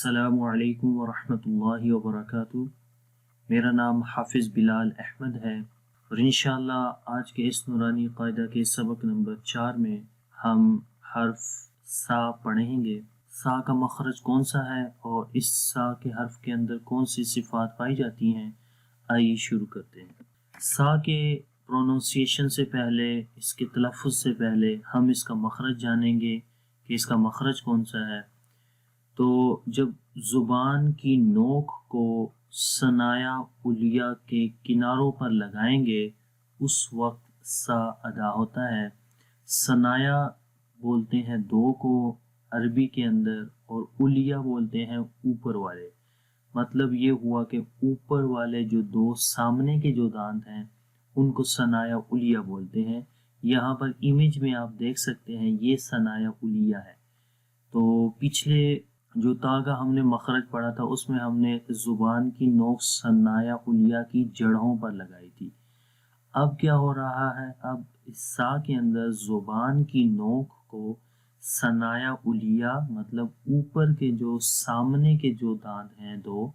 अस्सलामु अलैकुम वरहमतुल्लाहि वबरकातुहू। मेरा नाम हाफिज़ बिलाल अहमद है और इंशाअल्लाह आज के इस नूरानी क़ायदा के सबक नंबर 4 में हम हर्फ सा पढ़ेंगे। सा का मखरज कौन सा है और इस सा के हर्फ के अंदर कौन सी सिफ़ात पाई जाती हैं, आइए शुरू करते हैं। सा के प्रोनाउंसिएशन से पहले, इसके तलफ़ुज़ से पहले हम इसका मखरज जानेंगे कि इसका मखरज कौन सा है। तो जब ज़ुबान की नोक को सनाया उलिया के किनारों पर लगाएंगे उस वक्त सा अदा होता है। सनाया बोलते हैं दो को अरबी के अंदर और उलिया बोलते हैं ऊपर वाले। मतलब ये हुआ कि ऊपर वाले जो दो सामने के जो दांत हैं उनको सनाया उलिया बोलते हैं। यहाँ पर इमेज में आप देख सकते हैं ये सनाया उलिया है। तो पिछले जो तागा हमने मखरज पढ़ा था उसमें हमने ज़ुबान की नोक सनाया उलिया की जड़ों पर लगाई थी। अब क्या हो रहा है, अब इस सा के अंदर ज़ुबान की नोक को सनाया उलिया मतलब ऊपर के जो सामने के जो दांत हैं दो,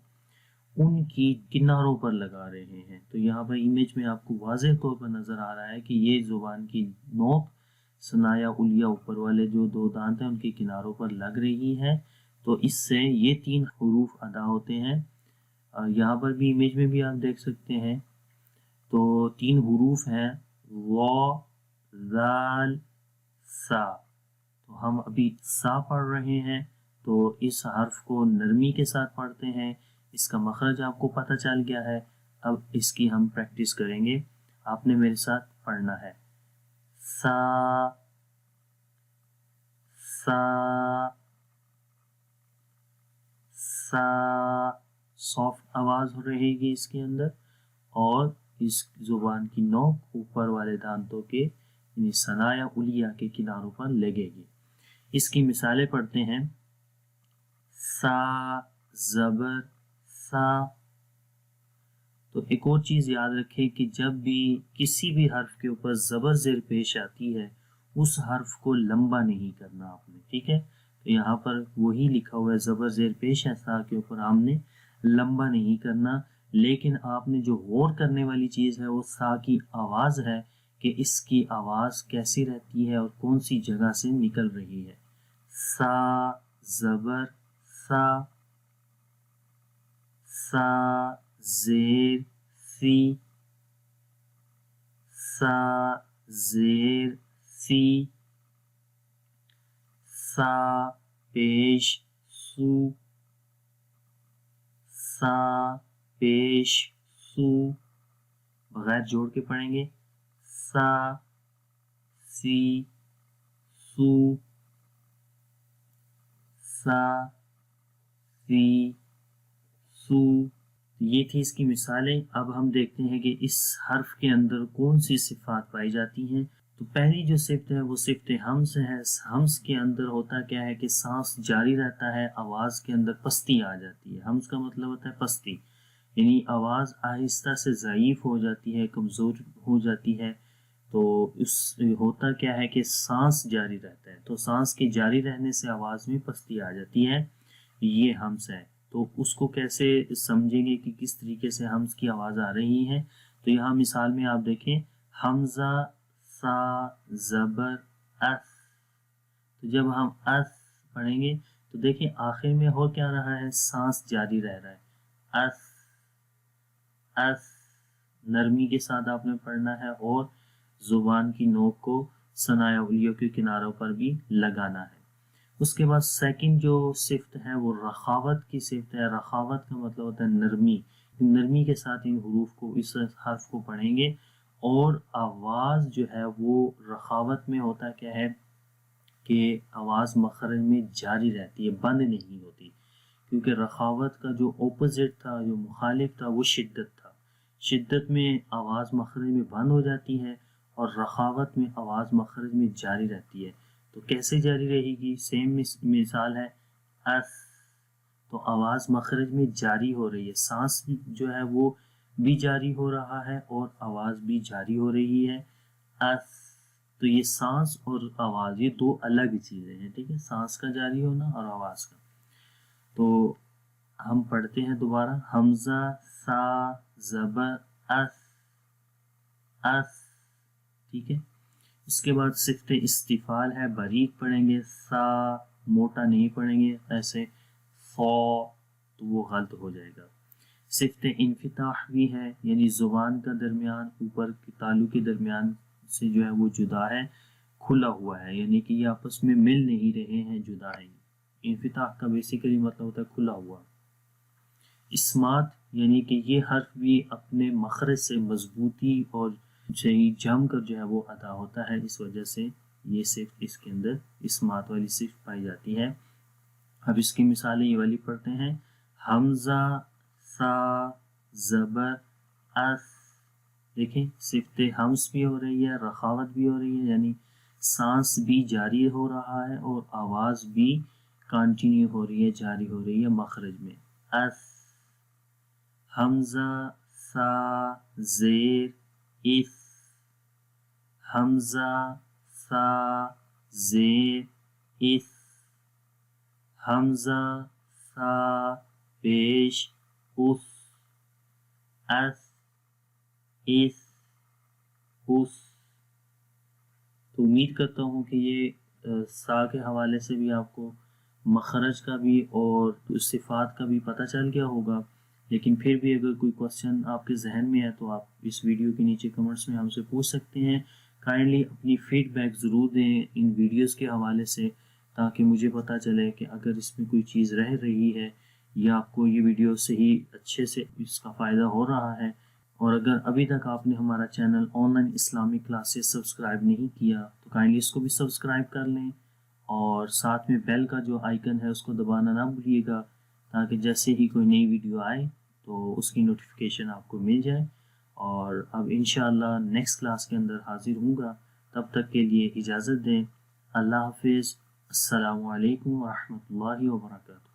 उनकी किनारों पर लगा रहे हैं। तो यहाँ पर इमेज में आपको वाज़ेह तौर पर नज़र आ रहा है कि ये ज़ुबान की नोक सनाया उलिया ऊपर वाले जो दो दांत हैं उनके किनारों पर लग रही है। तो इससे ये 3 हरूफ अदा होते हैं। यहाँ पर भी इमेज में भी आप देख सकते हैं। तो 3 हरूफ हैं व, ज़ाल, सा। तो हम अभी सा पढ़ रहे हैं, तो इस हर्फ को नरमी के साथ पढ़ते हैं। इसका मखरज आपको पता चल गया है। अब इसकी हम प्रैक्टिस करेंगे। आपने मेरे साथ पढ़ना है सा, सा, सा। सॉफ्ट आवाज हो रहेगी इसके अंदर और इस जुबान की नोक ऊपर वाले दांतों के यानी सनाया उलिया के किनारों पर लगेगी। इसकी मिसालें पढ़ते हैं। सा ज़बर सा। तो एक और चीज़ याद रखें कि जब भी किसी भी हर्फ के ऊपर ज़बर ज़ेर पेश आती है उस हर्फ को लंबा नहीं करना आपने, ठीक है। तो यहाँ पर वही लिखा हुआ है ज़बर ज़ेर पेश है सा के ऊपर, हमने लंबा नहीं करना। लेकिन आपने जो गौर करने वाली चीज़ है वो सा की आवाज़ है कि इसकी आवाज़ कैसी रहती है और कौन सी जगह से निकल रही है। सा ज़बर सा, सा ज़ेर सी, सा ज़ेर सी, सा पेश सू, सा पेश सू। बगैर जोड़ के पढ़ेंगे सा सी सू, सा सी सू। ये थी इसकी मिसालें। अब हम देखते हैं कि इस हर्फ के अंदर कौन सी सिफात पाई जाती हैं। तो पहली जो सिफ्त है वो सिफ्त हम्स है। हम्स के अंदर होता क्या है कि सांस जारी रहता है, आवाज़ के अंदर पस्ती आ जाती है। हम्स का मतलब होता है पस्ती, यानी आवाज़ आहिस्ता से ज़ईफ़ हो जाती है, कमज़ोर हो जाती है। तो उस होता क्या है कि सांस जारी रहता है, तो सांस के जारी रहने से आवाज़ में पस्ती आ जाती है। ये हम्स है। तो उसको कैसे समझेंगे कि किस तरीके से हम्स की आवाज़ आ रही है। तो यहाँ मिसाल में आप देखें हमज़ा सा ज़बर अस। तो जब हम अस पढ़ेंगे तो देखिए आखिर में हो क्या रहा है, सांस जारी रह रहा है। अस अस नरमी के साथ आपने पढ़ना है और ज़ुबान की नोक को सनाया उलियों के किनारों पर भी लगाना है। उसके बाद सेकंड जो सिफ्त है वो रखावत की सिफ्त है। रखावत का मतलब होता है नरमी। नरमी के साथ इन हुरूफ को, इस हर्फ को पढ़ेंगे और आवाज़ जो है वो रखावत में होता क्या है कि आवाज़ मखरज में जारी रहती है, बंद नहीं होती। क्योंकि रखावत का जो ऑपोजिट था, जो मुखालिफ था, वो शिद्दत था। शिद्दत में आवाज़ मखरज में बंद हो जाती है और रखावत में आवाज़ मखरज में जारी रहती है। तो कैसे जारी रहेगी, सेम मिसाल है अस। तो आवाज़ मखरज में जारी हो रही है, सांस जो है वो भी जारी हो रहा है और आवाज़ भी जारी हो रही है। अस। तो ये सांस और आवाज़ ये दो अलग चीज़ें हैं, ठीक है, सांस का जारी होना और आवाज़ का। تو ہم پڑھتے ہیں دوبارہ، حمزہ سا زبر اس، ٹھیک ہے۔ اس کے بعد صفت استفال ہے، باریک پڑھیں گے، سا موٹا نہیں پڑھیں گے ایسے فو، تو وہ غلط ہو جائے گا۔ صفت انفتاح بھی ہے، یعنی زبان کا درمیان اوپر کے تالو کے درمیان سے جو ہے وہ جدا ہے، کھلا ہوا ہے، یعنی کہ یہ آپس میں مل نہیں رہے ہیں، جدا ہے۔ انفتاح کا بیسیکلی مطلب ہوتا ہے کھلا ہوا۔ اسمات یعنی کہ یہ حرف بھی اپنے مخرج سے مضبوطی اور صحیح جم کر جو ہے وہ ادا ہوتا ہے، اس وجہ سے یہ صرف اس کے اندر اسمات والی صرف پائی جاتی ہے۔ اب اس کی مثالیں یہ والی پڑھتے ہیں، حمزہ سا زبر اس، دیکھیں صفت حمز بھی ہو رہی ہے، رخاوت بھی ہو رہی ہے، یعنی سانس بھی جاری ہو رہا ہے اور آواز بھی کنٹینیو ہو رہی ہے، جاری ہو رہی ہے مخرج میں۔ اس، حمزہ سا زیر اس، حمزہ سا زیر اس، حمزہ سا پیش اس، اس، تو امید کرتا ہوں کہ یہ سا کے حوالے سے بھی آپ کو مخرج کا بھی اور صفات کا بھی پتہ چل گیا ہوگا، لیکن پھر بھی اگر کوئی کوشچن آپ کے ذہن میں ہے تو آپ اس ویڈیو کے نیچے کمنٹس میں ہم سے پوچھ سکتے ہیں۔ کائنڈلی اپنی فیڈ بیک ضرور دیں ان ویڈیوز کے حوالے سے، تاکہ مجھے پتہ چلے کہ اگر اس میں کوئی چیز رہ رہی ہے یا آپ کو یہ ویڈیو صحیح اچھے سے اس کا فائدہ ہو رہا ہے۔ اور اگر ابھی تک آپ نے ہمارا channel on line Islamic classes subscribe نہیں کیا تو کائنڈلی اس کو بھی سبسکرائب کر لیں، اور ساتھ میں بیل کا جو آئیکن ہے اس کو دبانا نہ بھولیے گا، تاکہ جیسے ہی کوئی نئی ویڈیو آئے تو اس کی نوٹیفیکیشن آپ کو مل جائے۔ اور اب انشاءاللہ نیکسٹ کلاس کے اندر حاضر ہوں گا، تب تک کے لیے اجازت دیں۔ اللہ حافظ، السلام علیکم ورحمۃ اللہ وبرکاتہ۔